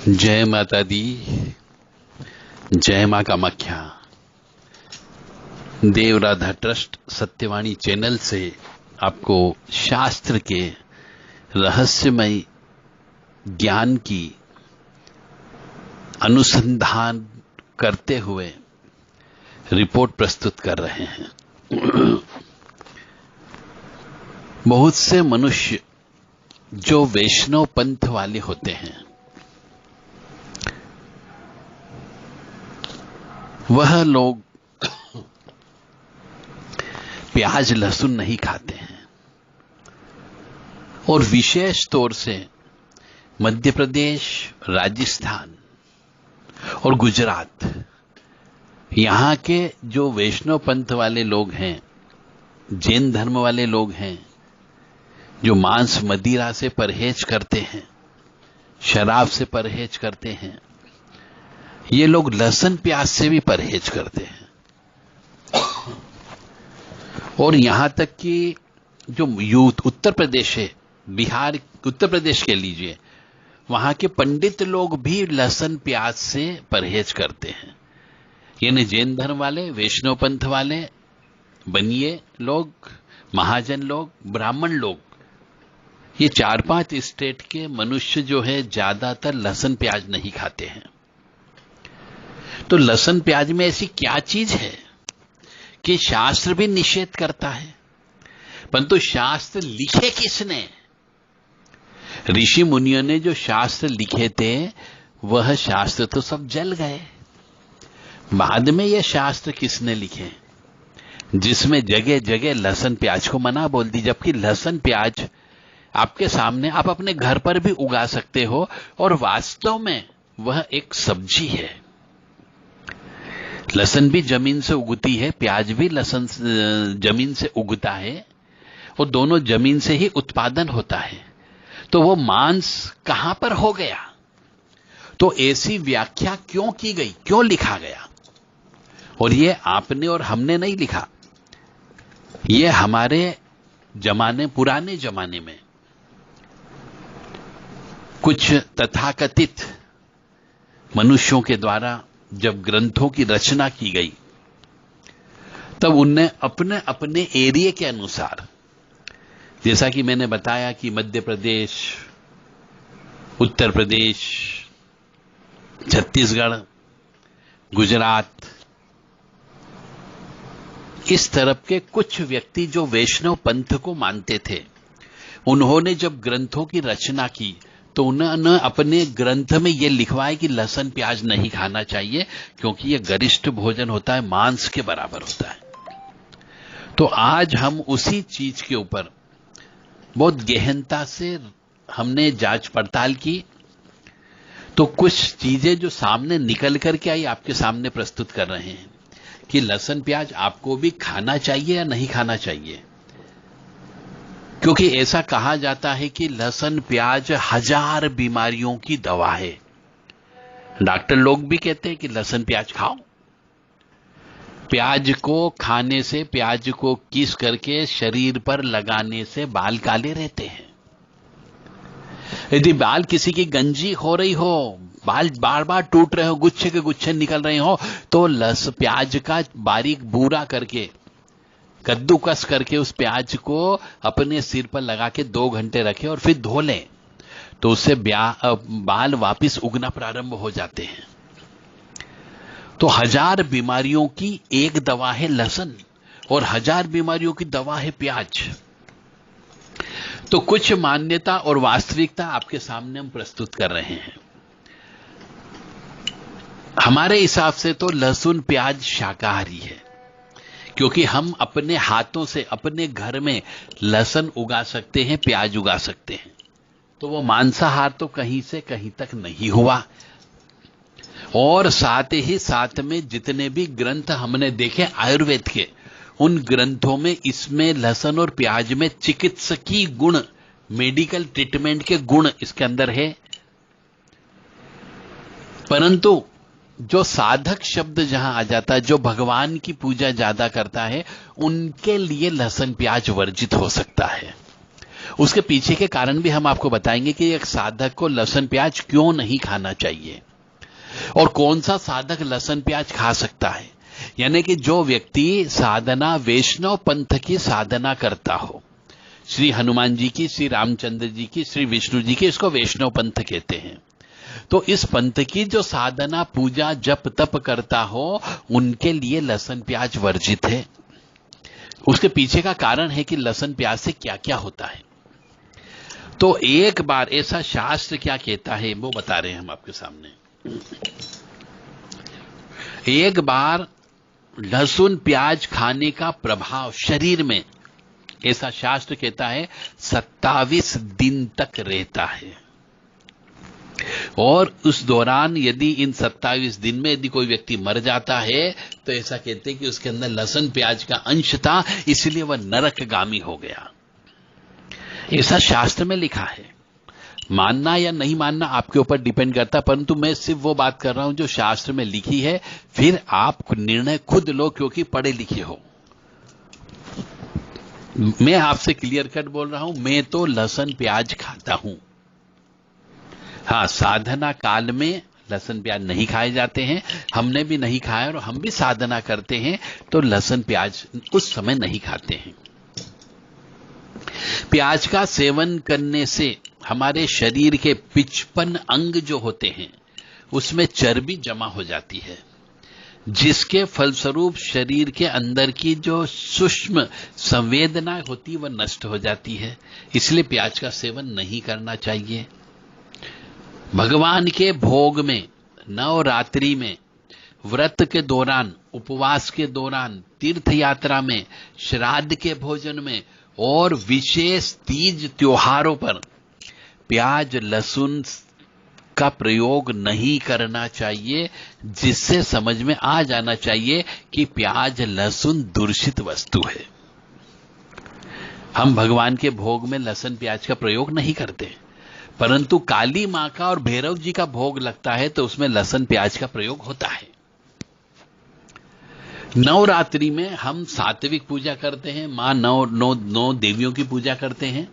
जय माता दी। जय मां कामाख्या। देव राधा ट्रस्ट सत्यवाणी चैनल से आपको शास्त्र के रहस्यमय ज्ञान की अनुसंधान करते हुए रिपोर्ट प्रस्तुत कर रहे हैं। बहुत से मनुष्य जो वैष्णव पंथ वाले होते हैं, वह लोग प्याज लहसुन नहीं खाते हैं और विशेष तौर से मध्य प्रदेश, राजस्थान और गुजरात, यहां के जो वैष्णव पंथ वाले लोग हैं, जैन धर्म वाले लोग हैं, जो मांस मदिरा से परहेज करते हैं, शराब से परहेज करते हैं, ये लोग लहसुन प्याज से भी परहेज करते हैं। और यहां तक कि जो यूथ उत्तर प्रदेश है, बिहार, उत्तर प्रदेश के लीजिए, वहां के पंडित लोग भी लहसुन प्याज से परहेज करते हैं। यानी जैन धर्म वाले, वैष्णव पंथ वाले, बनिए लोग, महाजन लोग, ब्राह्मण लोग, ये 4-5 स्टेट के मनुष्य जो है ज्यादातर लहसुन प्याज नहीं खाते हैं। तो लहसुन प्याज में ऐसी क्या चीज है कि शास्त्र भी निषेध करता है? परंतु शास्त्र लिखे किसने? ऋषि मुनियों ने जो शास्त्र लिखे थे, वह शास्त्र तो सब जल गए। बाद में यह शास्त्र किसने लिखे, जिसमें जगह जगह लहसुन प्याज को मना बोल दी, जबकि लहसुन प्याज आपके सामने आप अपने घर पर भी उगा सकते हो और वास्तव में वह एक सब्जी है। लहसुन भी जमीन से उगती है, प्याज भी लहसुन जमीन से उगता है और दोनों जमीन से ही उत्पादन होता है। तो वो मांस कहां पर हो गया? तो ऐसी व्याख्या क्यों की गई, क्यों लिखा गया? और ये आपने और हमने नहीं लिखा, ये हमारे जमाने, पुराने जमाने में कुछ तथाकथित मनुष्यों के द्वारा जब ग्रंथों की रचना की गई, तब उनने अपने अपने एरिया के अनुसार, जैसा कि मैंने बताया कि मध्य प्रदेश, उत्तर प्रदेश, छत्तीसगढ़, गुजरात, इस तरफ के कुछ व्यक्ति जो वैष्णव पंथ को मानते थे, उन्होंने जब ग्रंथों की रचना की तो उन्होंने अपने ग्रंथ में यह लिखवाया कि लहसुन प्याज नहीं खाना चाहिए, क्योंकि यह गरिष्ठ भोजन होता है, मांस के बराबर होता है। तो आज हम उसी चीज के ऊपर बहुत गहनता से हमने जांच पड़ताल की, तो कुछ चीजें जो सामने निकल करके आई आपके सामने प्रस्तुत कर रहे हैं कि लहसुन प्याज आपको भी खाना चाहिए या नहीं खाना चाहिए। क्योंकि ऐसा कहा जाता है कि लहसुन प्याज 1000 बीमारियों की दवा है। डॉक्टर लोग भी कहते हैं कि लहसुन प्याज खाओ। प्याज को खाने से, प्याज को किस करके शरीर पर लगाने से बाल काले रहते हैं। यदि बाल किसी की गंजी हो रही हो, बाल बार बार टूट रहे हो, गुच्छे के गुच्छे निकल रहे हो, तो लहसुन प्याज का बारीक बूरा करके, कद्दूकस करके उस प्याज को अपने सिर पर लगा के 2 घंटे रखें और फिर धो लें, तो उससे बाल वापस उगना प्रारंभ हो जाते हैं। तो 1000 बीमारियों की एक दवा है लहसुन और 1000 बीमारियों की दवा है प्याज। तो कुछ मान्यता और वास्तविकता आपके सामने हम प्रस्तुत कर रहे हैं। हमारे हिसाब से तो लहसुन प्याज शाकाहारी है, क्योंकि हम अपने हाथों से अपने घर में लहसुन उगा सकते हैं, प्याज उगा सकते हैं। तो वो मांसाहार तो कहीं से कहीं तक नहीं हुआ। और साथ ही साथ में जितने भी ग्रंथ हमने देखे आयुर्वेद के, उन ग्रंथों में इसमें लहसुन और प्याज में चिकित्सकीय गुण, मेडिकल ट्रीटमेंट के गुण इसके अंदर है। परंतु जो साधक शब्द जहां आ जाता है, जो भगवान की पूजा ज्यादा करता है, उनके लिए लहसुन प्याज वर्जित हो सकता है। उसके पीछे के कारण भी हम आपको बताएंगे कि एक साधक को लहसुन प्याज क्यों नहीं खाना चाहिए और कौन सा साधक लहसुन प्याज खा सकता है। यानी कि जो व्यक्ति साधना वैष्णव पंथ की साधना करता हो, श्री हनुमान जी की, श्री रामचंद्र जी की, श्री विष्णु जी की, इसको वैष्णव पंथ कहते हैं। तो इस पंथ की जो साधना, पूजा, जप तप करता हो, उनके लिए लहसुन प्याज वर्जित है। उसके पीछे का कारण है कि लहसुन प्याज से क्या क्या होता है। तो एक बार ऐसा शास्त्र क्या कहता है वो बता रहे हैं हम आपके सामने। एक बार लहसुन प्याज खाने का प्रभाव शरीर में, ऐसा शास्त्र कहता है, 27 दिन तक रहता है। और उस दौरान यदि इन 27 दिन में यदि कोई व्यक्ति मर जाता है तो ऐसा कहते हैं कि उसके अंदर लहसुन प्याज का अंश था, इसलिए वह नरकगामी हो गया। ऐसा शास्त्र में लिखा है। मानना या नहीं मानना आपके ऊपर डिपेंड करता, परंतु मैं सिर्फ वो बात कर रहा हूं जो शास्त्र में लिखी है। फिर आप निर्णय खुद लो, क्योंकि पढ़े लिखे हो। मैं आपसे क्लियर कट बोल रहा हूं, मैं तो लहसुन प्याज खाता हूं। हाँ, साधना काल में लहसुन प्याज नहीं खाए जाते हैं, हमने भी नहीं खाया और हम भी साधना करते हैं तो लहसुन प्याज उस समय नहीं खाते हैं। प्याज का सेवन करने से हमारे शरीर के 55 अंग जो होते हैं उसमें चर्बी जमा हो जाती है, जिसके फलस्वरूप शरीर के अंदर की जो सूक्ष्म संवेदनाएं होती वह नष्ट हो जाती है। इसलिए प्याज का सेवन नहीं करना चाहिए। भगवान के भोग में, नवरात्रि में, व्रत के दौरान, उपवास के दौरान, तीर्थ यात्रा में, श्राद्ध के भोजन में और विशेष तीज त्योहारों पर प्याज लहसुन का प्रयोग नहीं करना चाहिए, जिससे समझ में आ जाना चाहिए कि प्याज लहसुन दूषित वस्तु है। हम भगवान के भोग में लहसुन प्याज का प्रयोग नहीं करते, परंतु काली मां का और भैरव जी का भोग लगता है तो उसमें लहसुन प्याज का प्रयोग होता है। नवरात्रि में हम सात्विक पूजा करते हैं, मां नौ देवियों की पूजा करते हैं।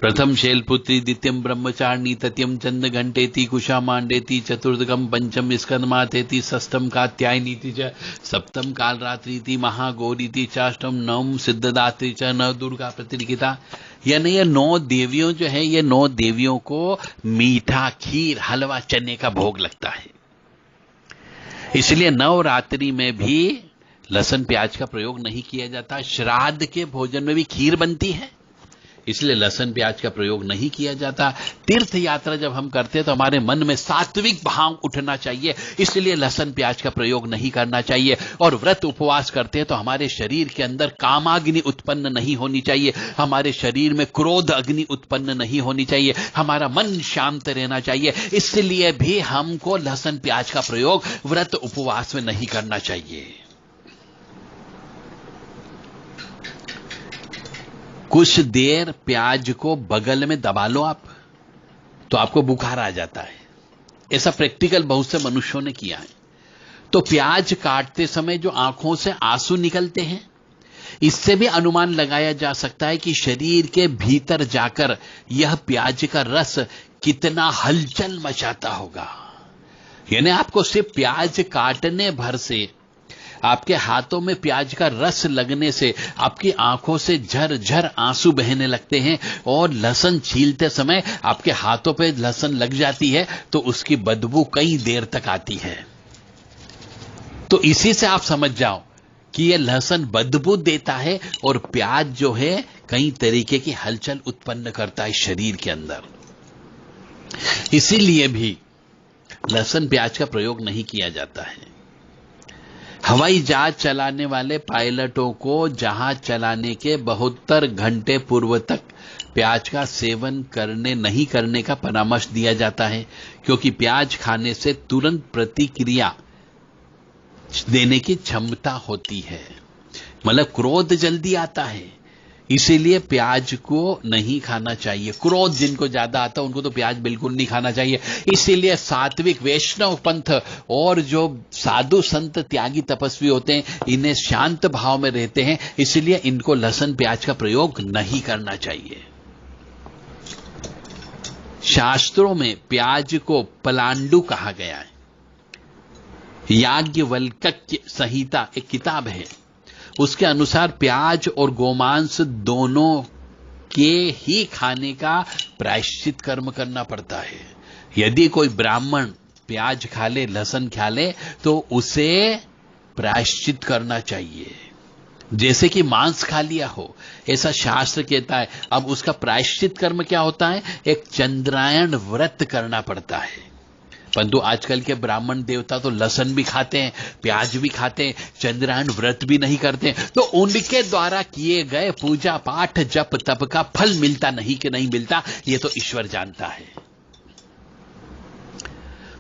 प्रथम शैलपुत्री, द्वितीयम ब्रह्मचारिणी, तृतीयम चंद घंटेति, कुशा मांडेति, चतुर्थकम पंचम स्कंदमातेति, षष्ठम कात्यायनीति च, सप्तम कालरात्रिति, महागौरीति, चाष्टम नवम सिद्धदात्री च, नव दुर्गा प्रतिलिखिता। यानी ये 9 देवियों जो है, ये 9 देवियों को मीठा, खीर, हलवा, चने का भोग लगता है। इसलिए नवरात्रि में भी लहसुन प्याज का प्रयोग नहीं किया जाता। श्राद्ध के भोजन में भी खीर बनती है, इसलिए लहसुन प्याज का प्रयोग नहीं किया जाता। तीर्थ यात्रा जब हम करते हैं तो हमारे मन में सात्विक भाव उठना चाहिए, इसलिए लहसुन प्याज का प्रयोग नहीं करना चाहिए। और व्रत उपवास करते हैं तो हमारे शरीर के अंदर कामाग्नि उत्पन्न नहीं होनी चाहिए, हमारे शरीर में क्रोध अग्नि उत्पन्न नहीं होनी चाहिए, हमारा मन शांत रहना चाहिए। इसलिए भी हमको लहसुन प्याज का प्रयोग व्रत उपवास में नहीं करना चाहिए। कुछ देर प्याज को बगल में दबा लो आप, तो आपको बुखार आ जाता है। ऐसा प्रैक्टिकल बहुत से मनुष्यों ने किया है। तो प्याज काटते समय जो आंखों से आंसू निकलते हैं, इससे भी अनुमान लगाया जा सकता है कि शरीर के भीतर जाकर यह प्याज का रस कितना हलचल मचाता होगा। यानी आपको सिर्फ प्याज काटने भर से, आपके हाथों में प्याज का रस लगने से आपकी आंखों से झरझर आंसू बहने लगते हैं, और लहसुन छीलते समय आपके हाथों पे लहसुन लग जाती है तो उसकी बदबू कई देर तक आती है। तो इसी से आप समझ जाओ कि यह लहसुन बदबू देता है और प्याज जो है कई तरीके की हलचल उत्पन्न करता है शरीर के अंदर। इसीलिए भी लहसुन प्याज का प्रयोग नहीं किया जाता है। हवाई जहाज चलाने वाले पायलटों को जहाज चलाने के 72 घंटे पूर्व तक प्याज का सेवन नहीं करने का परामर्श दिया जाता है, क्योंकि प्याज खाने से तुरंत प्रतिक्रिया देने की क्षमता होती है। मतलब क्रोध जल्दी आता है, इसीलिए प्याज को नहीं खाना चाहिए। क्रोध जिनको ज्यादा आता है उनको तो प्याज बिल्कुल नहीं खाना चाहिए। इसीलिए सात्विक वैष्णव पंथ और जो साधु संत त्यागी तपस्वी होते हैं, इन्हें शांत भाव में रहते हैं, इसीलिए इनको लहसुन प्याज का प्रयोग नहीं करना चाहिए। शास्त्रों में प्याज को पलांडु कहा गया है। याज्ञवल्क्य संहिता एक किताब है, उसके अनुसार प्याज और गोमांस दोनों के ही खाने का प्रायश्चित कर्म करना पड़ता है। यदि कोई ब्राह्मण प्याज खा ले, लहसुन खा ले, तो उसे प्रायश्चित करना चाहिए। जैसे कि मांस खा लिया हो, ऐसा शास्त्र कहता है। अब उसका प्रायश्चित कर्म क्या होता है? एक चंद्रायण व्रत करना पड़ता है। परंतु आजकल के ब्राह्मण देवता तो लहसुन भी खाते हैं, प्याज भी खाते हैं, चंद्रायण व्रत भी नहीं करते, तो उनके द्वारा किए गए पूजा पाठ जप तप का फल मिलता नहीं कि नहीं मिलता, ये तो ईश्वर जानता है।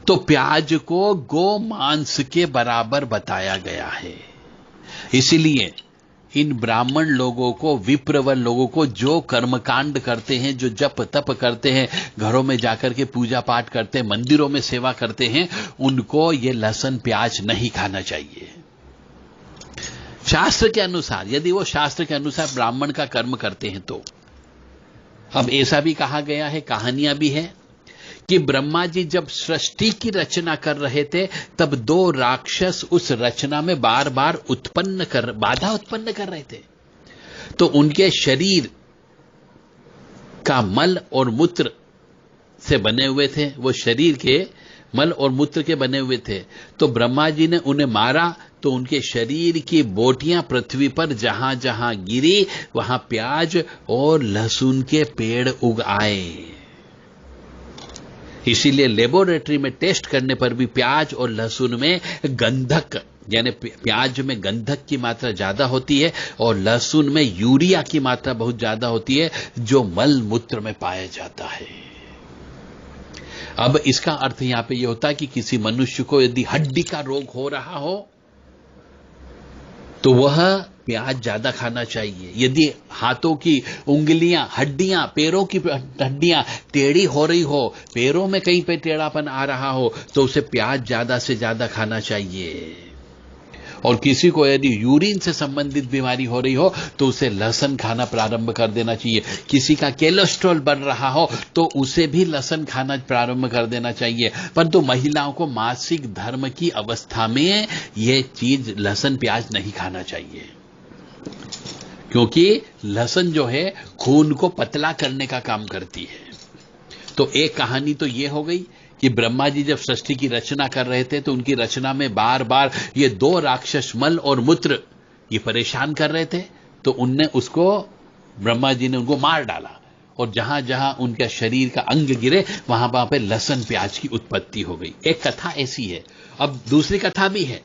तो प्याज को गो मांस के बराबर बताया गया है। इसीलिए इन ब्राह्मण लोगों को, विप्रवर लोगों को, जो कर्मकांड करते हैं, जो जप तप करते हैं, घरों में जाकर के पूजा पाठ करते हैं, मंदिरों में सेवा करते हैं, उनको ये लहसुन प्याज नहीं खाना चाहिए। शास्त्र के अनुसार, यदि वो शास्त्र के अनुसार ब्राह्मण का कर्म करते हैं तो। अब ऐसा भी कहा गया है, कहानियां भी है, कि ब्रह्मा जी जब सृष्टि की रचना कर रहे थे, तब दो राक्षस उस रचना में बार बार बाधा उत्पन्न कर रहे थे। तो उनके शरीर का मल और मूत्र से बने हुए थे, वो शरीर के मल और मूत्र के बने हुए थे। तो ब्रह्मा जी ने उन्हें मारा, तो उनके शरीर की बोटियां पृथ्वी पर जहां जहां गिरी, वहां प्याज और लहसुन के पेड़ उग आए। इसीलिए लेबोरेटरी में टेस्ट करने पर भी प्याज और लहसुन में गंधक, यानी प्याज में गंधक की मात्रा ज्यादा होती है और लहसुन में यूरिया की मात्रा बहुत ज्यादा होती है, जो मल मूत्र में पाया जाता है। अब इसका अर्थ यहां पे ये होता है कि किसी मनुष्य को यदि हड्डी का रोग हो रहा हो तो वह प्याज ज्यादा खाना चाहिए। यदि हाथों की उंगलियां, हड्डियां, पैरों की हड्डियां टेढ़ी हो रही हो, पैरों में कहीं पे टेढ़ापन आ रहा हो, तो उसे प्याज ज्यादा से ज्यादा खाना चाहिए। और किसी को यदि यूरिन से संबंधित बीमारी हो रही हो तो उसे लहसुन खाना प्रारंभ कर देना चाहिए। किसी का कोलेस्ट्रॉल बढ़ रहा हो तो उसे भी लहसुन खाना प्रारंभ कर देना चाहिए। परंतु महिलाओं को मासिक धर्म की अवस्था में यह चीज लहसुन प्याज नहीं खाना चाहिए, क्योंकि लहसुन जो है खून को पतला करने का काम करती है। तो एक कहानी तो ये हो गई कि ब्रह्मा जी जब सृष्टि की रचना कर रहे थे तो उनकी रचना में बार बार ये दो राक्षस मल और मूत्र ये परेशान कर रहे थे, तो उनने उसको, ब्रह्मा जी ने उनको मार डाला और जहां जहां उनके शरीर का अंग गिरे वहां वहां पे लहसुन प्याज की उत्पत्ति हो गई। एक कथा ऐसी है। अब दूसरी कथा भी है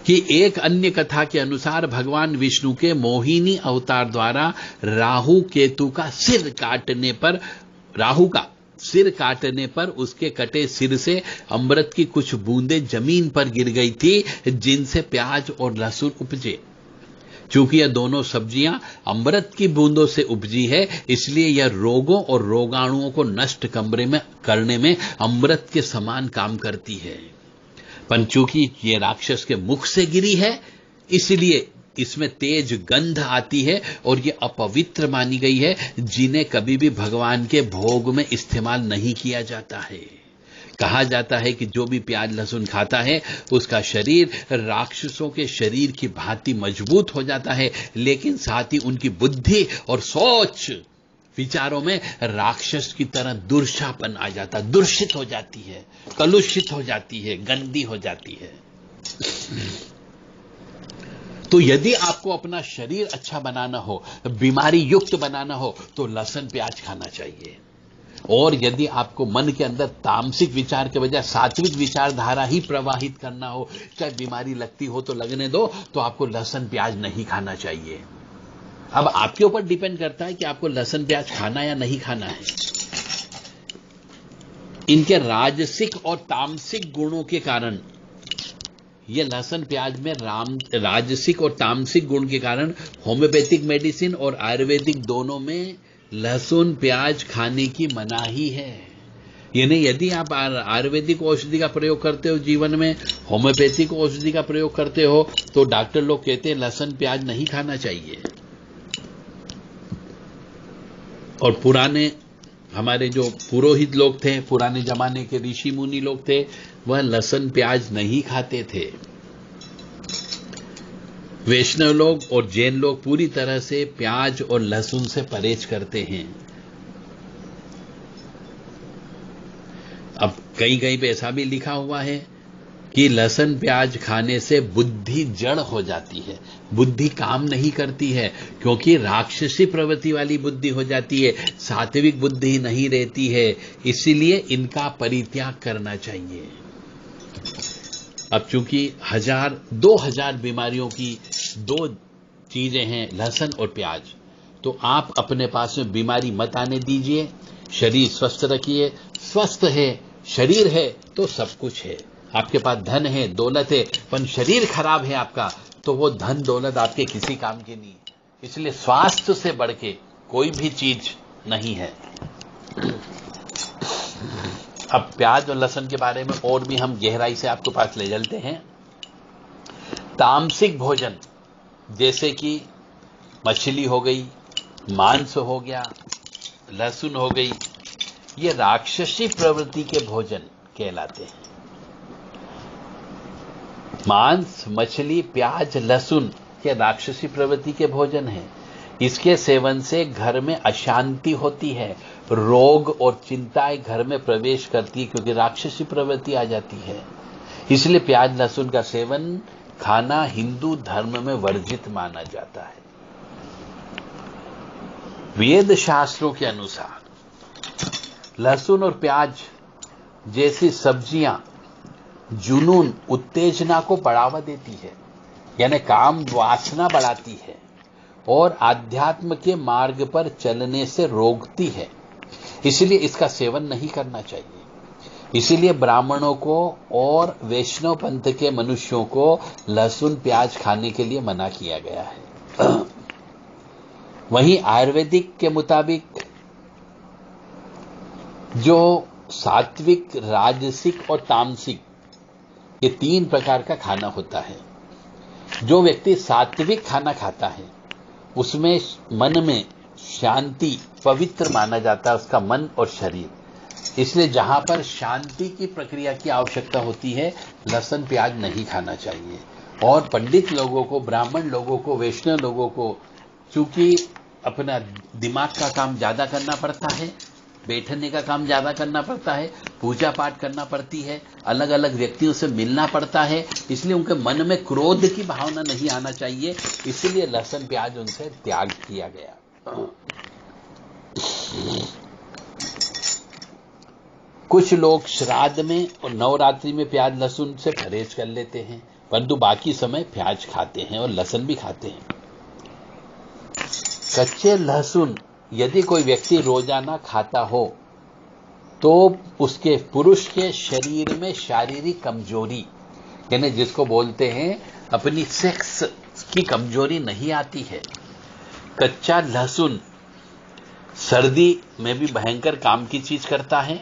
कि एक अन्य कथा के अनुसार भगवान विष्णु के मोहिनी अवतार द्वारा राहु केतु का सिर काटने पर, राहु का सिर काटने पर उसके कटे सिर से अमृत की कुछ बूंदें जमीन पर गिर गई थी, जिनसे प्याज और लहसुन उपजे। चूंकि यह दोनों सब्जियां अमृत की बूंदों से उपजी है, इसलिए यह रोगों और रोगाणुओं को नष्ट करने में अमृत के समान काम करती है। पर चूंकि ये राक्षस के मुख से गिरी है, इसलिए इसमें तेज गंध आती है और ये अपवित्र मानी गई है, जिन्हें कभी भी भगवान के भोग में इस्तेमाल नहीं किया जाता है। कहा जाता है कि जो भी प्याज लहसुन खाता है उसका शरीर राक्षसों के शरीर की भांति मजबूत हो जाता है, लेकिन साथ ही उनकी बुद्धि और सोच विचारों में राक्षस की तरह दुर्शापन आ जाता, दूषित हो जाती है, कलुषित हो जाती है, गंदी हो जाती है। तो यदि आपको अपना शरीर अच्छा बनाना हो, बीमारी युक्त बनाना हो, तो लहसुन प्याज खाना चाहिए। और यदि आपको मन के अंदर तामसिक विचार के बजाय सात्विक विचारधारा ही प्रवाहित करना हो, चाहे बीमारी लगती हो तो लगने दो, तो आपको लहसुन प्याज नहीं खाना चाहिए। अब आपके ऊपर डिपेंड करता है कि आपको लहसुन प्याज खाना या नहीं खाना है। इनके राजसिक और तामसिक गुणों के कारण ये लहसुन प्याज में राजसिक और तामसिक गुण के कारण होम्योपैथिक मेडिसिन और आयुर्वेदिक दोनों में लहसुन प्याज खाने की मनाही है। यानी यदि आप आयुर्वेदिक औषधि का प्रयोग करते हो जीवन में, होम्योपैथिक औषधि का प्रयोग करते हो, तो डॉक्टर लोग कहते हैं लहसुन प्याज नहीं खाना चाहिए। और पुराने हमारे जो पुरोहित लोग थे, पुराने जमाने के ऋषि मुनि लोग थे, वह लहसुन प्याज नहीं खाते थे। वैष्णव लोग और जैन लोग पूरी तरह से प्याज और लहसुन से परहेज करते हैं। अब कहीं कहीं पे ऐसा भी लिखा हुआ है कि लहसुन प्याज खाने से बुद्धि जड़ हो जाती है, बुद्धि काम नहीं करती है, क्योंकि राक्षसी प्रवृत्ति वाली बुद्धि हो जाती है, सात्विक बुद्धि नहीं रहती है। इसीलिए इनका परित्याग करना चाहिए। अब चूंकि 2000 बीमारियों की दो चीजें हैं, लहसुन और प्याज, तो आप अपने पास में बीमारी मत आने दीजिए, शरीर स्वस्थ रखिए। स्वस्थ है शरीर है तो सब कुछ है। आपके पास धन है, दौलत है, पर शरीर खराब है आपका, तो वो धन दौलत आपके किसी काम की नहीं। इसलिए स्वास्थ्य से बढ़ के कोई भी चीज नहीं है। अब प्याज और लहसुन के बारे में और भी हम गहराई से आपके पास ले चलते हैं। तामसिक भोजन जैसे कि मछली हो गई, मांस हो गया, लहसुन हो गई, ये राक्षसी प्रवृत्ति के भोजन कहलाते हैं। मांस, मछली, प्याज, लहसुन ये राक्षसी प्रवृत्ति के भोजन हैं। इसके सेवन से घर में अशांति होती है, रोग और चिंताएं घर में प्रवेश करती है, क्योंकि राक्षसी प्रवृत्ति आ जाती है। इसलिए प्याज लहसुन का सेवन खाना हिंदू धर्म में वर्जित माना जाता है। वेद शास्त्रों के अनुसार लहसुन और प्याज जैसी सब्जियां जुनून, उत्तेजना को बढ़ावा देती है, यानी काम वासना बढ़ाती है और आध्यात्म के मार्ग पर चलने से रोकती है। इसलिए इसका सेवन नहीं करना चाहिए। इसीलिए ब्राह्मणों को और वैष्णव पंथ के मनुष्यों को लहसुन प्याज खाने के लिए मना किया गया है। वहीं आयुर्वेदिक के मुताबिक जो सात्विक, राजसिक और तामसिक ये 3 प्रकार का खाना होता है। जो व्यक्ति सात्विक खाना खाता है उसमें मन में शांति, पवित्र माना जाता है उसका मन और शरीर। इसलिए जहां पर शांति की प्रक्रिया की आवश्यकता होती है, लहसुन प्याज नहीं खाना चाहिए। और पंडित लोगों को, ब्राह्मण लोगों को, वैष्णव लोगों को चूंकि अपना दिमाग का काम ज्यादा करना पड़ता है, बैठने का काम ज्यादा करना पड़ता है, पूजा पाठ करना पड़ती है, अलग अलग व्यक्तियों से मिलना पड़ता है, इसलिए उनके मन में क्रोध की भावना नहीं आना चाहिए। इसलिए लहसुन प्याज उनसे त्याग किया गया। कुछ लोग श्राद्ध में और नवरात्रि में प्याज लहसुन से परहेज कर लेते हैं, परंतु बाकी समय प्याज खाते हैं और लहसुन भी खाते हैं। कच्चे लहसुन यदि कोई व्यक्ति रोजाना खाता हो तो उसके पुरुष के शरीर में शारीरिक कमजोरी, यानी जिसको बोलते हैं अपनी सेक्स की कमजोरी नहीं आती है। कच्चा लहसुन सर्दी में भी भयंकर काम की चीज करता है।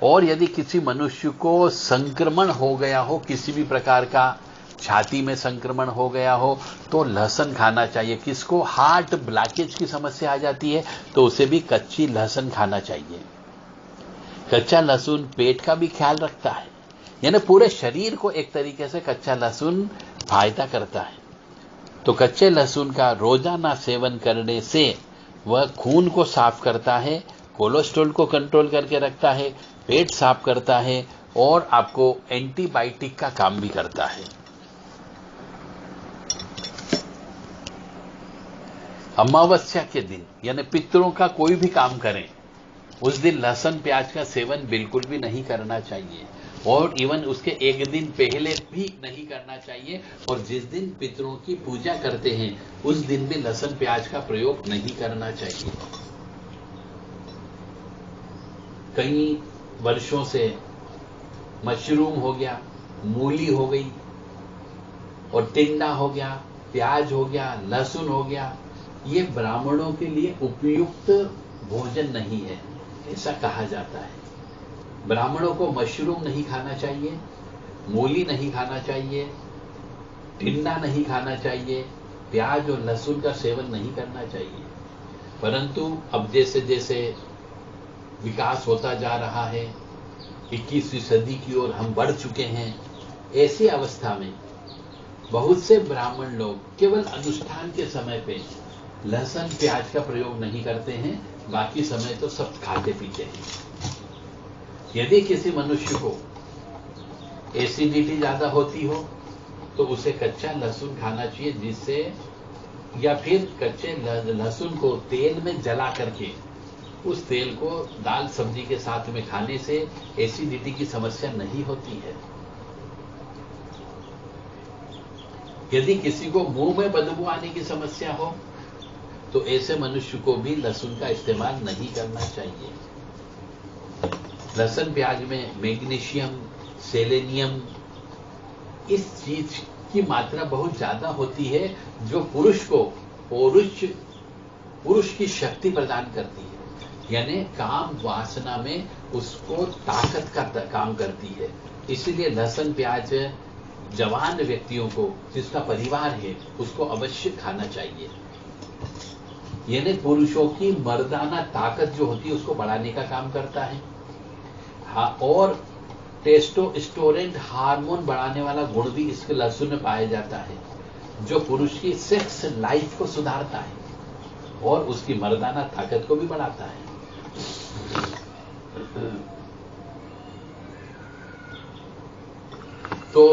और यदि किसी मनुष्य को संक्रमण हो गया हो, किसी भी प्रकार का छाती में संक्रमण हो गया हो, तो लहसुन खाना चाहिए। किसको हार्ट ब्लॉकेज की समस्या आ जाती है तो उसे भी कच्ची लहसुन खाना चाहिए। कच्चा लहसुन पेट का भी ख्याल रखता है, यानी पूरे शरीर को एक तरीके से कच्चा लहसुन फायदा करता है। तो कच्चे लहसुन का रोजाना सेवन करने से वह खून को साफ करता है, कोलेस्ट्रॉल को कंट्रोल करके रखता है, पेट साफ करता है और आपको एंटीबायोटिक का काम भी करता है। अमावस्या के दिन यानी पितरों का कोई भी काम करें, उस दिन लहसुन प्याज का सेवन बिल्कुल भी नहीं करना चाहिए, और इवन उसके एक दिन पहले भी नहीं करना चाहिए। और जिस दिन पितरों की पूजा करते हैं उस दिन भी लहसुन प्याज का प्रयोग नहीं करना चाहिए। कई वर्षों से मशरूम हो गया, मूली हो गई, और टिंडा हो गया, प्याज हो गया, लहसुन हो गया, ये ब्राह्मणों के लिए उपयुक्त भोजन नहीं है, ऐसा कहा जाता है। ब्राह्मणों को मशरूम नहीं खाना चाहिए, मूली नहीं खाना चाहिए, टिंडा नहीं खाना चाहिए, प्याज और लहसुन का सेवन नहीं करना चाहिए। परंतु अब जैसे जैसे विकास होता जा रहा है, 21वीं सदी की ओर हम बढ़ चुके हैं, ऐसी अवस्था में बहुत से ब्राह्मण लोग केवल अनुष्ठान के समय पे लहसुन प्याज का प्रयोग नहीं करते हैं, बाकी समय तो सब खाते पीते हैं। यदि किसी मनुष्य को एसिडिटी ज्यादा होती हो तो उसे कच्चा लहसुन खाना चाहिए, जिससे या फिर कच्चे लहसुन को तेल में जला करके उस तेल को दाल सब्जी के साथ में खाने से एसिडिटी की समस्या नहीं होती है। यदि किसी को मुंह में बदबू आने की समस्या हो तो ऐसे मनुष्य को भी लहसुन का इस्तेमाल नहीं करना चाहिए। लहसुन प्याज में मैग्नीशियम, सेलेनियम, इस चीज की मात्रा बहुत ज्यादा होती है जो पुरुष को पुरुष की शक्ति प्रदान करती है, यानी काम वासना में उसको ताकत का काम करती है। इसीलिए लहसुन प्याज जवान व्यक्तियों को, जिसका परिवार है, उसको अवश्य खाना चाहिए। यानी पुरुषों की मर्दाना ताकत जो होती है उसको बढ़ाने का काम करता है। हाँ, और टेस्टोस्टेरोन हार्मोन बढ़ाने वाला गुण भी इसके लहसुन में पाया जाता है, जो पुरुष की सेक्स लाइफ को सुधारता है और उसकी मर्दाना ताकत को भी बढ़ाता है। तो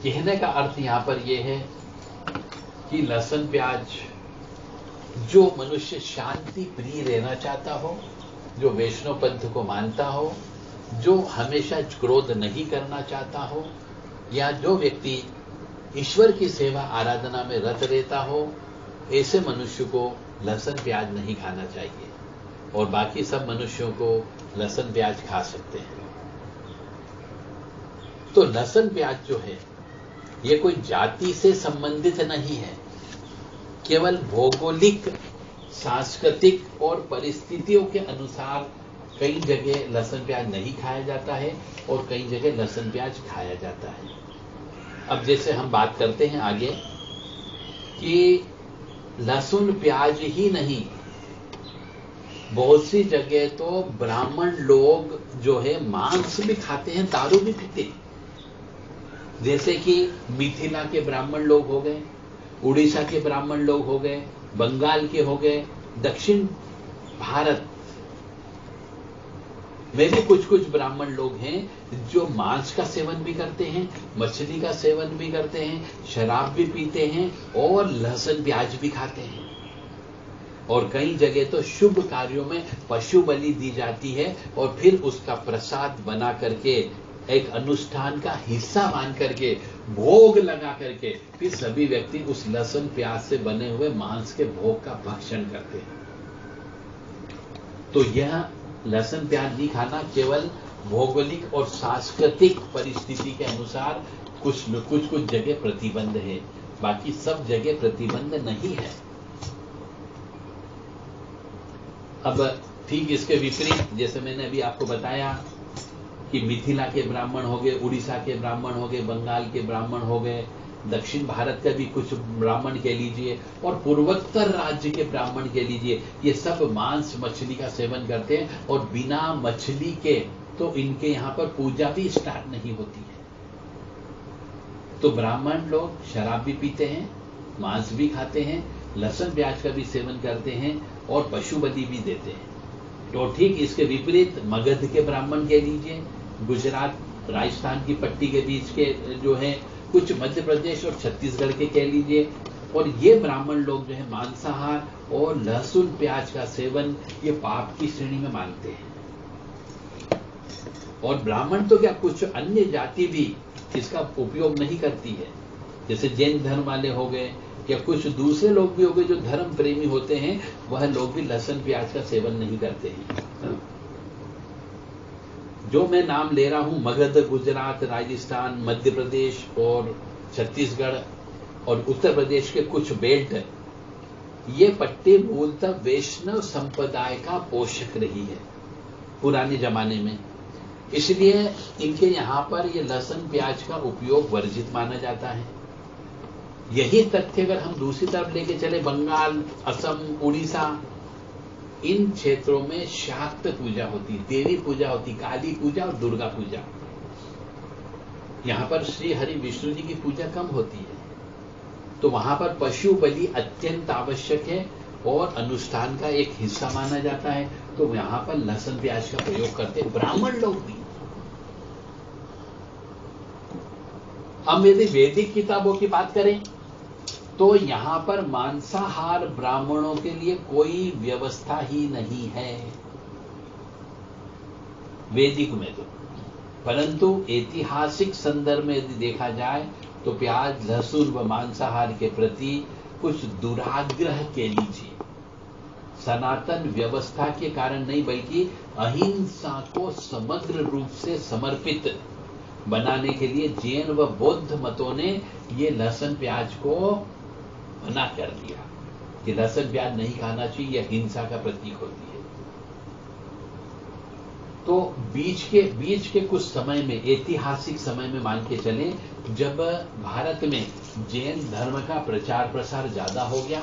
कहने का अर्थ यहां पर यह है कि लहसुन प्याज, जो मनुष्य शांति प्रिय रहना चाहता हो, जो वैष्णव पंथ को मानता हो, जो हमेशा क्रोध नहीं करना चाहता हो, या जो व्यक्ति ईश्वर की सेवा आराधना में रत रहता हो, ऐसे मनुष्य को लहसुन प्याज नहीं खाना चाहिए और बाकी सब मनुष्यों को लहसुन प्याज खा सकते हैं। तो लहसुन प्याज जो है ये कोई जाति से संबंधित नहीं है, केवल भौगोलिक, सांस्कृतिक और परिस्थितियों के अनुसार कई जगह लहसुन प्याज नहीं खाया जाता है और कई जगह लहसुन प्याज खाया जाता है। अब जैसे हम बात करते हैं आगे कि लहसुन प्याज ही नहीं, बहुत सी जगह तो ब्राह्मण लोग जो है मांस भी खाते हैं, दारू भी पीते हैं। जैसे कि मिथिला के ब्राह्मण लोग हो गए, उड़ीसा के ब्राह्मण लोग हो गए, बंगाल के हो गए, दक्षिण भारत में भी कुछ कुछ ब्राह्मण लोग हैं जो मांस का सेवन भी करते हैं, मछली का सेवन भी करते हैं, शराब भी पीते हैं और लहसुन प्याज भी खाते हैं। और कई जगह तो शुभ कार्यों में पशु बलि दी जाती है और फिर उसका प्रसाद बना करके, एक अनुष्ठान का हिस्सा मान करके, भोग लगा करके फिर सभी व्यक्ति उस लहसुन प्याज से बने हुए मांस के भोग का भक्षण करते हैं। तो यह लहसुन प्याज नहीं खाना केवल भौगोलिक और सांस्कृतिक परिस्थिति के अनुसार कुछ जगह प्रतिबंध है, बाकी सब जगह प्रतिबंध नहीं है। अब ठीक इसके विपरीत, जैसे मैंने अभी आपको बताया कि मिथिला के ब्राह्मण हो गए, उड़ीसा के ब्राह्मण हो गए, बंगाल के ब्राह्मण हो गए, दक्षिण भारत का भी कुछ ब्राह्मण कह लीजिए और पूर्वोत्तर राज्य के ब्राह्मण कह लीजिए, ये सब मांस मछली का सेवन करते हैं और बिना मछली के तो इनके यहां पर पूजा भी स्टार्ट नहीं होती है। तो ब्राह्मण लोग शराब भी पीते हैं, मांस भी खाते हैं, लहसुन प्याज का भी सेवन करते हैं और पशु बलि भी देते हैं। तो ठीक इसके विपरीत मगध के ब्राह्मण कह लीजिए, गुजरात राजस्थान की पट्टी के बीच के जो है, कुछ मध्य प्रदेश और छत्तीसगढ़ के कह लीजिए, और ये ब्राह्मण लोग जो है मांसाहार और लहसुन प्याज का सेवन ये पाप की श्रेणी में मानते हैं। और ब्राह्मण तो क्या, कुछ अन्य जाति भी इसका उपयोग नहीं करती है, जैसे जैन धर्म वाले हो गए या कुछ दूसरे लोग भी हो गए जो धर्म प्रेमी होते हैं, वह लोग भी लहसुन प्याज का सेवन नहीं करते हैं। जो मैं नाम ले रहा हूं, मगध, गुजरात, राजस्थान, मध्य प्रदेश और छत्तीसगढ़ और उत्तर प्रदेश के कुछ बेल्ट, ये पट्टी मूलतः वैष्णव संप्रदाय का पोषक रही है पुराने जमाने में। इसलिए इनके यहां पर ये लहसुन प्याज का उपयोग वर्जित माना जाता है। यही तथ्य अगर हम दूसरी तरफ लेके चले, बंगाल, असम, उड़ीसा, इन क्षेत्रों में शाक्त पूजा होती, देवी पूजा होती, काली पूजा और दुर्गा पूजा। यहां पर श्री हरि विष्णु जी की पूजा कम होती है, तो वहां पर पशु बलि अत्यंत आवश्यक है और अनुष्ठान का एक हिस्सा माना जाता है। तो यहां पर लहसुन प्याज का प्रयोग करते ब्राह्मण लोग भी। हम यदि वैदिक किताबों की बात करें तो यहां पर मांसाहार ब्राह्मणों के लिए कोई व्यवस्था ही नहीं है वैदिक में तो। परंतु ऐतिहासिक संदर्भ में यदि देखा जाए तो प्याज, लहसुन व मांसाहार के प्रति कुछ दुराग्रह के लीजिए, सनातन व्यवस्था के कारण नहीं बल्कि अहिंसा को समग्र रूप से समर्पित बनाने के लिए जैन व बौद्ध मतों ने ये लहसुन प्याज को मना कर दिया कि लहसुन प्याज नहीं खाना चाहिए, यह हिंसा का प्रतीक होती है। तो बीच के कुछ समय में, ऐतिहासिक समय में मान के चले, जब भारत में जैन धर्म का प्रचार प्रसार ज्यादा हो गया,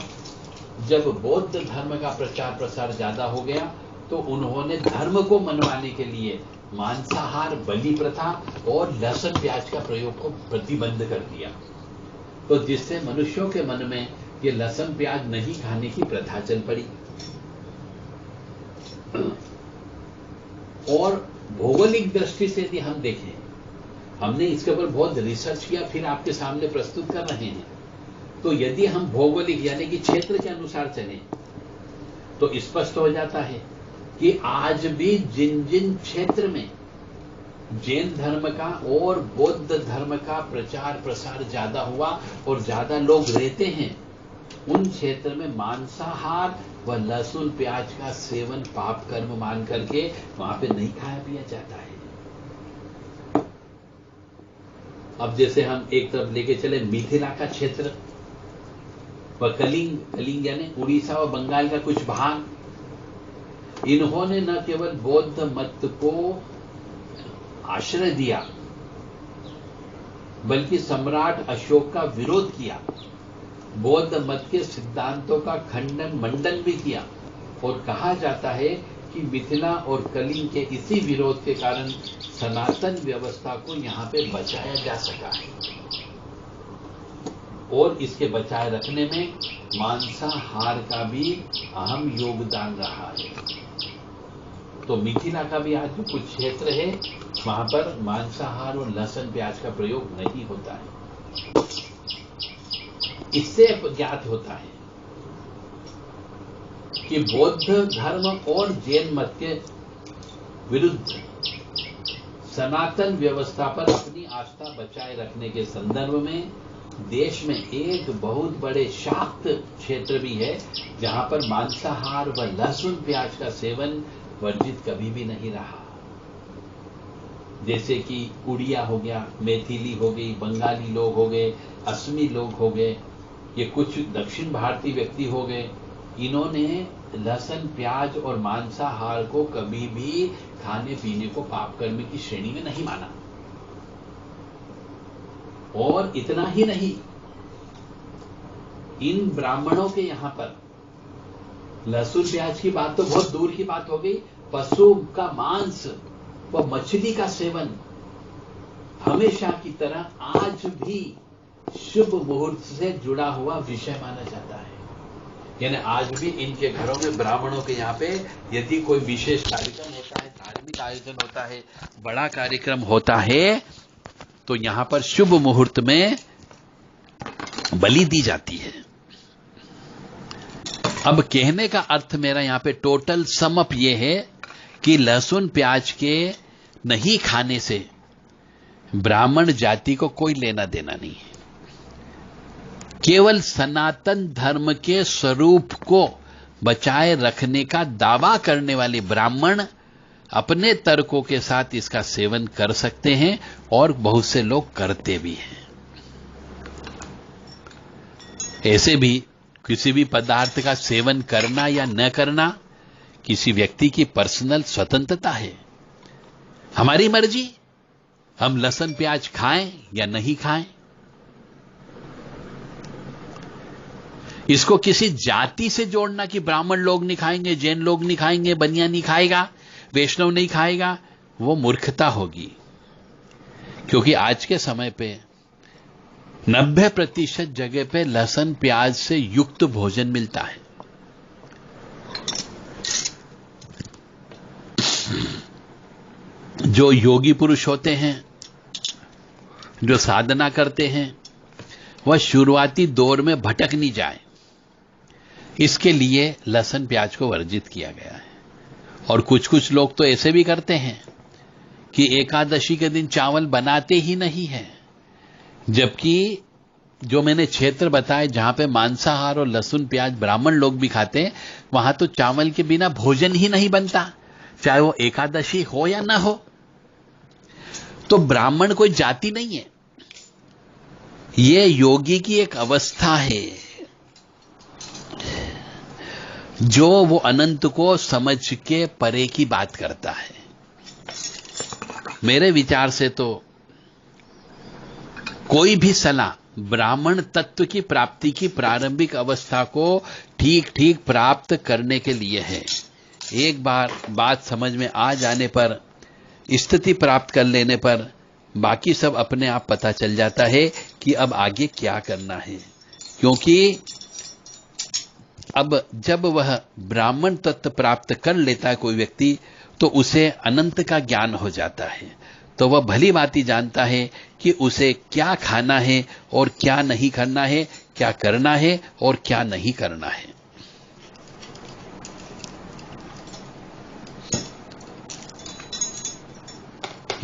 जब बौद्ध धर्म का प्रचार प्रसार ज्यादा हो गया, तो उन्होंने धर्म को मनवाने के लिए मांसाहार, बलि प्रथा और लहसुन प्याज का प्रयोग को प्रतिबंध कर दिया। तो जिससे मनुष्यों के मन में ये लहसुन प्याज नहीं खाने की प्रथा चल पड़ी। और भौगोलिक दृष्टि से यदि हम देखें, हमने इसके ऊपर बहुत रिसर्च किया, फिर आपके सामने प्रस्तुत कर रहे हैं। तो यदि हम भौगोलिक यानी कि क्षेत्र के अनुसार चलें तो स्पष्ट हो जाता है कि आज भी जिन जिन क्षेत्र में जैन धर्म का और बौद्ध धर्म का प्रचार प्रसार ज्यादा हुआ और ज्यादा लोग रहते हैं, उन क्षेत्र में मांसाहार व लहसुन प्याज का सेवन पाप कर्म मान करके वहां पे नहीं खाया पिया जाता है। अब जैसे हम एक तरफ लेके चले मिथिला का क्षेत्र व कलिंग यानी उड़ीसा व बंगाल का कुछ भाग, इन्होंने न केवल बौद्ध मत को आश्रय दिया बल्कि सम्राट अशोक का विरोध किया, बौद्ध मत के सिद्धांतों का खंडन मंडन भी किया। और कहा जाता है कि मिथिला और कलिंग के इसी विरोध के कारण सनातन व्यवस्था को यहां पे बचाया जा सका है। और इसके बचाए रखने में मांसाहार का भी अहम योगदान रहा है। तो मिथिला का भी आज जो कुछ क्षेत्र है वहां पर मांसाहार और लहसुन प्याज का प्रयोग नहीं होता है। इससे ज्ञात होता है कि बौद्ध धर्म और जैन मत के विरुद्ध सनातन व्यवस्था पर अपनी आस्था बचाए रखने के संदर्भ में देश में एक बहुत बड़े शाक्त क्षेत्र भी है जहां पर मांसाहार व लहसुन प्याज का सेवन वर्जित कभी भी नहीं रहा। जैसे कि उड़िया हो गया, मैथिली हो गई, बंगाली लोग हो गए, असमी लोग हो गए, ये कुछ दक्षिण भारतीय व्यक्ति हो गए, इन्होंने लहसुन प्याज और मांसाहार को कभी भी खाने पीने को पाप कर्म की श्रेणी में नहीं माना। और इतना ही नहीं, इन ब्राह्मणों के यहां पर लहसुन प्याज की बात तो बहुत दूर की बात हो गई, पशु का मांस व मछली का सेवन हमेशा की तरह आज भी शुभ मुहूर्त से जुड़ा हुआ विषय माना जाता है। यानी आज भी इनके घरों में, ब्राह्मणों के यहाँ पे यदि कोई विशेष कार्यक्रम होता है, धार्मिक आयोजन होता है, बड़ा कार्यक्रम होता है, तो यहां पर शुभ मुहूर्त में बलि दी जाती है। अब कहने का अर्थ मेरा यहां पे टोटल समअप यह है कि लहसुन प्याज के नहीं खाने से ब्राह्मण जाति को कोई लेना देना नहीं है। केवल सनातन धर्म के स्वरूप को बचाए रखने का दावा करने वाले ब्राह्मण अपने तर्कों के साथ इसका सेवन कर सकते हैं और बहुत से लोग करते भी हैं। ऐसे भी किसी भी पदार्थ का सेवन करना या न करना किसी व्यक्ति की पर्सनल स्वतंत्रता है, हमारी मर्जी। हम लहसुन प्याज खाएं या नहीं खाएं, इसको किसी जाति से जोड़ना कि ब्राह्मण लोग नहीं खाएंगे, जैन लोग नहीं खाएंगे, बनिया नहीं खाएगा, वैष्णव नहीं खाएगा, वो मूर्खता होगी। क्योंकि आज के समय पे 90% जगह पे लहसुन प्याज से युक्त भोजन मिलता है। जो योगी पुरुष होते हैं, जो साधना करते हैं, वह शुरुआती दौर में भटक नहीं जाए, इसके लिए लहसुन प्याज को वर्जित किया गया है। और कुछ कुछ लोग तो ऐसे भी करते हैं कि एकादशी के दिन चावल बनाते ही नहीं है, जबकि जो मैंने क्षेत्र बताए जहां पे मांसाहार और लहसुन प्याज ब्राह्मण लोग भी खाते हैं, वहां तो चावल के बिना भोजन ही नहीं बनता, चाहे वो एकादशी हो या ना हो। तो ब्राह्मण कोई जाति नहीं है, ये योगी की एक अवस्था है जो वो अनंत को समझ के परे की बात करता है। मेरे विचार से तो कोई भी सलाह ब्राह्मण तत्व की प्राप्ति की प्रारंभिक अवस्था को ठीक ठीक प्राप्त करने के लिए है। एक बार बात समझ में आ जाने पर, स्थिति प्राप्त कर लेने पर बाकी सब अपने आप पता चल जाता है कि अब आगे क्या करना है। क्योंकि अब जब वह ब्राह्मण तत्व प्राप्त कर लेता है कोई व्यक्ति, तो उसे अनंत का ज्ञान हो जाता है। तो वह भली भांति जानता है कि उसे क्या खाना है और क्या नहीं करना है, क्या करना है और क्या नहीं करना है।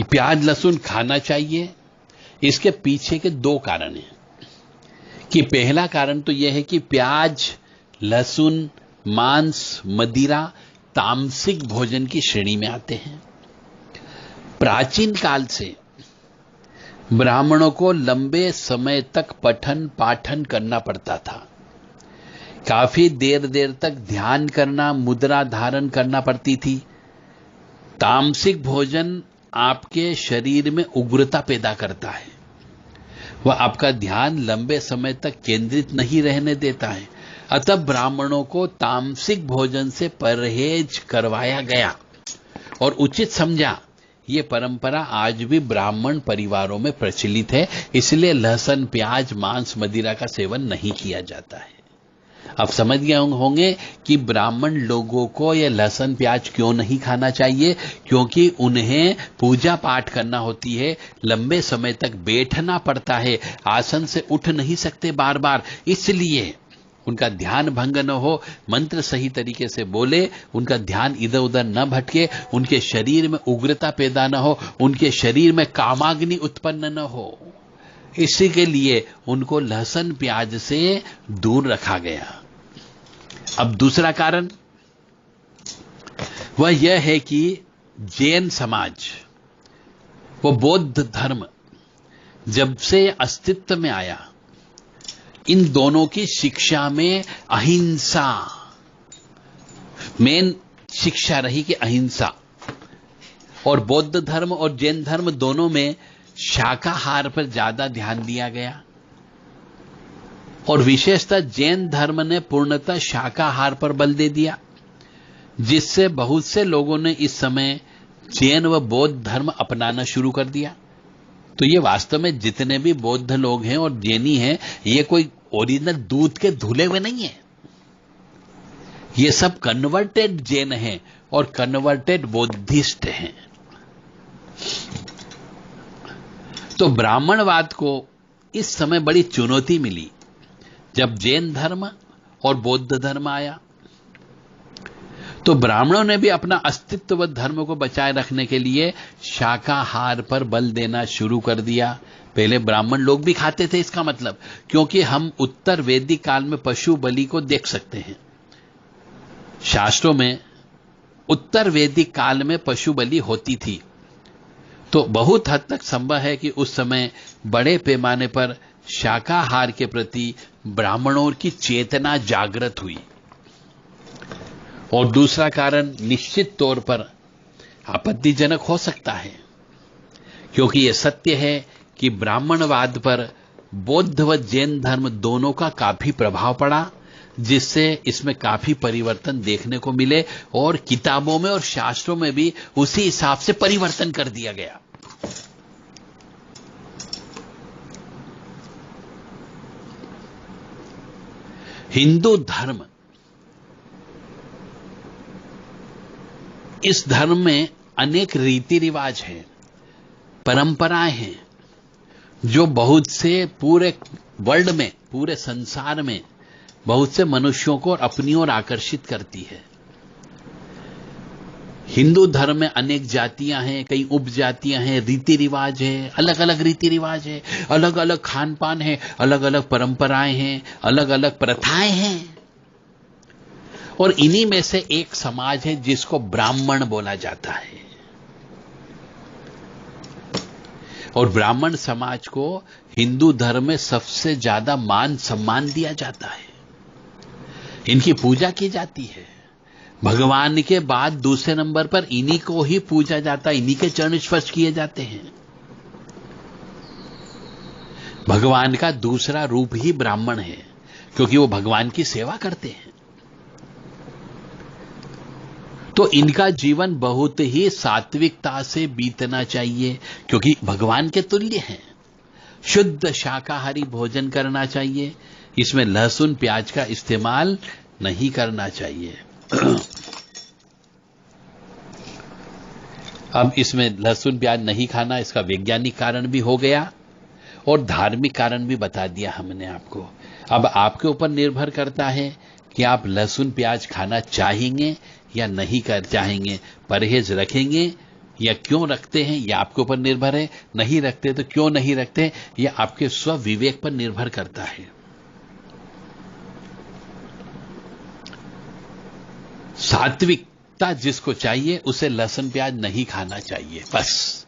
प्याज लहसुन खाना चाहिए, इसके पीछे के दो कारण हैं। कि पहला कारण तो यह है कि प्याज लहसुन मांस मदिरा तामसिक भोजन की श्रेणी में आते हैं। प्राचीन काल से ब्राह्मणों को लंबे समय तक पठन पाठन करना पड़ता था, काफी देर देर तक ध्यान करना, मुद्रा धारण करना पड़ती थी। तामसिक भोजन आपके शरीर में उग्रता पैदा करता है, वह आपका ध्यान लंबे समय तक केंद्रित नहीं रहने देता है। अतः ब्राह्मणों को तामसिक भोजन से परहेज करवाया गया और उचित समझा। ये परंपरा आज भी ब्राह्मण परिवारों में प्रचलित है, इसलिए लहसुन प्याज मांस मदिरा का सेवन नहीं किया जाता है। अब समझ गए होंगे कि ब्राह्मण लोगों को यह लहसुन प्याज क्यों नहीं खाना चाहिए, क्योंकि उन्हें पूजा पाठ करना होती है, लंबे समय तक बैठना पड़ता है, आसन से उठ नहीं सकते बार बार, इसलिए उनका ध्यान भंग न हो, मंत्र सही तरीके से बोले, उनका ध्यान इधर उधर न भटके, उनके शरीर में उग्रता पैदा न हो, उनके शरीर में कामाग्नि उत्पन्न न हो, इसी के लिए उनको लहसुन प्याज से दूर रखा गया। अब दूसरा कारण वह यह है कि जैन समाज, वो बौद्ध धर्म जब से अस्तित्व में आया, इन दोनों की शिक्षा में अहिंसा मेन शिक्षा रही कि अहिंसा, और बौद्ध धर्म और जैन धर्म दोनों में शाकाहार पर ज्यादा ध्यान दिया गया। और विशेषतः जैन धर्म ने पूर्णतः शाकाहार पर बल दे दिया, जिससे बहुत से लोगों ने इस समय जैन व बौद्ध धर्म अपनाना शुरू कर दिया। तो ये वास्तव में जितने भी बौद्ध लोग हैं और जैनी हैं, ये कोई ओरिजिनल दूध के धुले हुए नहीं है, ये सब कन्वर्टेड जैन हैं और कन्वर्टेड बौद्धिस्ट हैं। तो ब्राह्मणवाद को इस समय बड़ी चुनौती मिली जब जैन धर्म और बौद्ध धर्म आया। तो ब्राह्मणों ने भी अपना अस्तित्व व धर्म को बचाए रखने के लिए शाकाहार पर बल देना शुरू कर दिया। पहले ब्राह्मण लोग भी खाते थे, इसका मतलब, क्योंकि हम उत्तर वैदिक काल में पशु बलि को देख सकते हैं। शास्त्रों में उत्तर वैदिक काल में पशु बलि होती थी, तो बहुत हद तक संभव है कि उस समय बड़े पैमाने पर शाकाहार के प्रति ब्राह्मणों की चेतना जागृत हुई। और दूसरा कारण निश्चित तौर पर आपत्तिजनक हो सकता है, क्योंकि यह सत्य है कि ब्राह्मणवाद पर बौद्ध व जैन धर्म दोनों का काफी प्रभाव पड़ा, जिससे इसमें काफी परिवर्तन देखने को मिले और किताबों में और शास्त्रों में भी उसी हिसाब से परिवर्तन कर दिया गया। हिंदू धर्म, इस धर्म में अनेक रीति रिवाज हैं, परंपराएं हैं, जो बहुत से पूरे वर्ल्ड में, पूरे संसार में बहुत से मनुष्यों को अपनी ओर आकर्षित करती है। हिंदू धर्म में अनेक जातियां हैं, कई उपजातियां हैं, रीति रिवाज है, अलग अलग रीति रिवाज है, अलग अलग खान पान है, अलग अलग परंपराएं हैं, अलग अलग प्रथाएं हैं। और इन्हीं में से एक समाज है जिसको ब्राह्मण बोला जाता है। और ब्राह्मण समाज को हिंदू धर्म में सबसे ज्यादा मान सम्मान दिया जाता है, इनकी पूजा की जाती है। भगवान के बाद दूसरे नंबर पर इन्हीं को ही पूजा जाता है, इन्हीं के चरण स्पर्श किए जाते हैं। भगवान का दूसरा रूप ही ब्राह्मण है, क्योंकि वो भगवान की सेवा करते हैं। तो इनका जीवन बहुत ही सात्विकता से बीतना चाहिए, क्योंकि भगवान के तुल्य हैं। शुद्ध शाकाहारी भोजन करना चाहिए, इसमें लहसुन प्याज का इस्तेमाल नहीं करना चाहिए। अब इसमें लहसुन प्याज नहीं खाना, इसका वैज्ञानिक कारण भी हो गया और धार्मिक कारण भी बता दिया हमने आपको। अब आपके ऊपर निर्भर करता है कि आप लहसुन प्याज खाना चाहेंगे या नहीं कर चाहेंगे, परहेज रखेंगे या क्यों रखते हैं, यह आपके ऊपर निर्भर है। नहीं रखते तो क्यों नहीं रखते, यह आपके स्व विवेक पर निर्भर करता है। सात्विकता जिसको चाहिए उसे लहसुन प्याज नहीं खाना चाहिए, बस।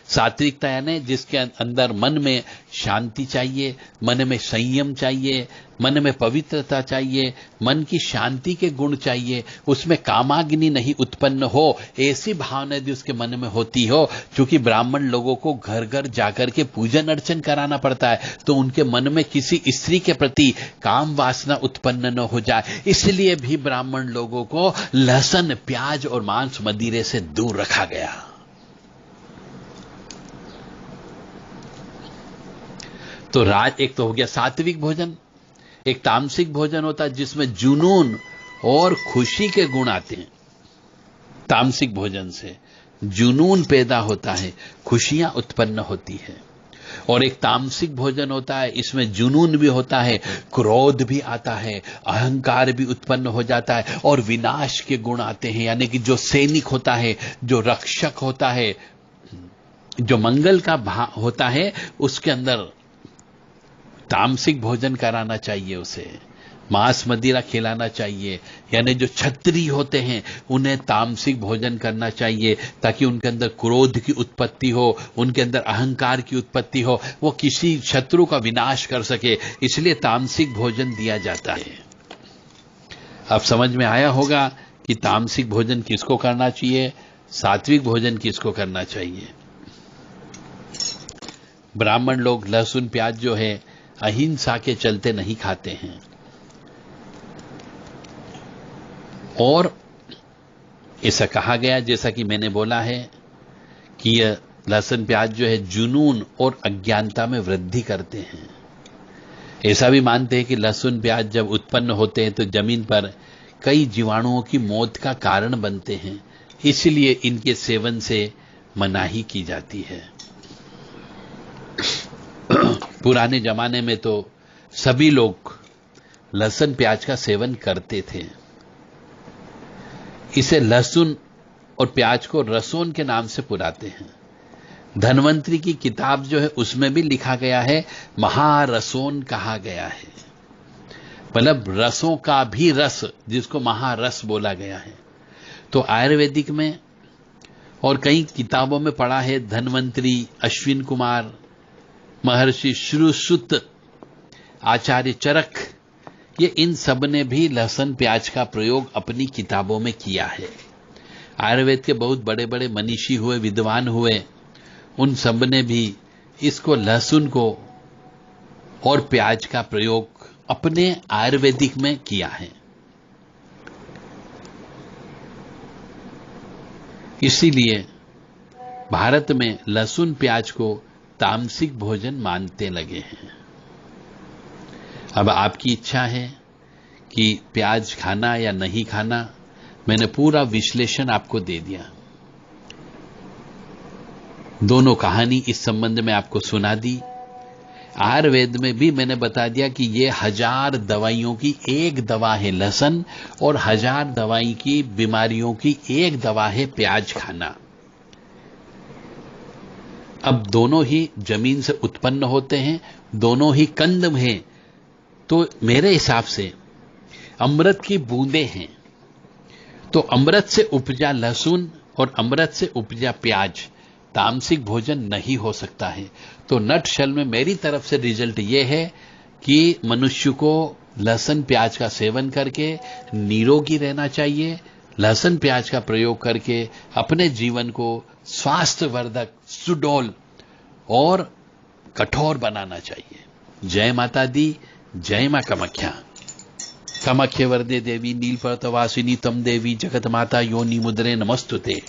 सात्विकता यानी जिसके अंदर मन में शांति चाहिए, मन में संयम चाहिए, मन में पवित्रता चाहिए, मन की शांति के गुण चाहिए, उसमें कामाग्नि नहीं उत्पन्न हो, ऐसी भावना यदि उसके मन में होती हो। क्योंकि ब्राह्मण लोगों को घर घर जाकर के पूजन अर्चन कराना पड़ता है, तो उनके मन में किसी स्त्री के प्रति काम वासना उत्पन्न न हो जाए, इसलिए भी ब्राह्मण लोगों को लहसुन प्याज और मांस मदिरे से दूर रखा गया। तो एक तो हो गया सात्विक भोजन, एक तामसिक भोजन होता है जिसमें जुनून और खुशी के गुण आते हैं। तामसिक भोजन से जुनून पैदा होता है, खुशियां उत्पन्न होती है। और एक तामसिक भोजन होता है, इसमें जुनून भी होता है, क्रोध भी आता है, अहंकार भी उत्पन्न हो जाता है और विनाश के गुण आते हैं। यानी कि जो सैनिक होता है, जो रक्षक होता है, जो मंगल का होता है, उसके अंदर तामसिक भोजन कराना चाहिए, उसे मांस मदिरा खिलाना चाहिए। यानी जो क्षत्रिय होते हैं उन्हें तामसिक भोजन करना चाहिए, ताकि उनके अंदर क्रोध की उत्पत्ति हो, उनके अंदर अहंकार की उत्पत्ति हो, वो किसी शत्रु का विनाश कर सके, इसलिए तामसिक भोजन दिया जाता है। अब समझ में आया होगा कि तामसिक भोजन किसको करना चाहिए, सात्विक भोजन किसको करना चाहिए। ब्राह्मण लोग लहसुन प्याज जो है अहिंसा के चलते नहीं खाते हैं, और ऐसा कहा गया, जैसा कि मैंने बोला है, कि यह लहसुन प्याज जो है जुनून और अज्ञानता में वृद्धि करते हैं। ऐसा भी मानते हैं कि लहसुन प्याज जब उत्पन्न होते हैं तो जमीन पर कई जीवाणुओं की मौत का कारण बनते हैं, इसलिए इनके सेवन से मनाही की जाती है। पुराने जमाने में तो सभी लोग लहसुन प्याज का सेवन करते थे। इसे लहसुन और प्याज को रसोन के नाम से पुराते हैं। धन्वंतरी की किताब जो है उसमें भी लिखा गया है, महारसोन कहा गया है, मतलब रसों का भी रस, जिसको महारस बोला गया है। तो आयुर्वेदिक में और कई किताबों में पढ़ा है, धन्वंतरी, अश्विन कुमार, महर्षि श्रुश्रुत, आचार्य चरक, ये इन सब ने भी लहसुन प्याज का प्रयोग अपनी किताबों में किया है। आयुर्वेद के बहुत बड़े बड़े मनीषी हुए, विद्वान हुए, उन सब ने भी इसको, लहसुन को और प्याज का प्रयोग अपने आयुर्वेदिक में किया है। इसीलिए भारत में लहसुन प्याज को तामसिक भोजन मानते लगे हैं। अब आपकी इच्छा है कि प्याज खाना या नहीं खाना, मैंने पूरा विश्लेषण आपको दे दिया। दोनों कहानी इस संबंध में आपको सुना दी। आयुर्वेद में भी मैंने बता दिया कि ये 1000 दवाइयों की एक दवा है लहसुन, और 1000 दवाई की बीमारियों की एक दवा है प्याज खाना। अब दोनों ही जमीन से उत्पन्न होते हैं, दोनों ही कंद हैं, तो मेरे हिसाब से अमृत की बूंदें हैं। तो अमृत से उपजा लहसुन और अमृत से उपजा प्याज तामसिक भोजन नहीं हो सकता है। तो नटशल में मेरी तरफ से रिजल्ट यह है कि मनुष्य को लहसुन प्याज का सेवन करके निरोगी रहना चाहिए, लहसुन प्याज का प्रयोग करके अपने जीवन को स्वास्थ्यवर्धक, सुडौल और कठोर बनाना चाहिए। जय माता दी, जय मां कामाख्या। कामाख्य वरदे देवी नीलपर्वतवासिनी तम देवी जगत माता योनि मुद्रे नमस्तुते।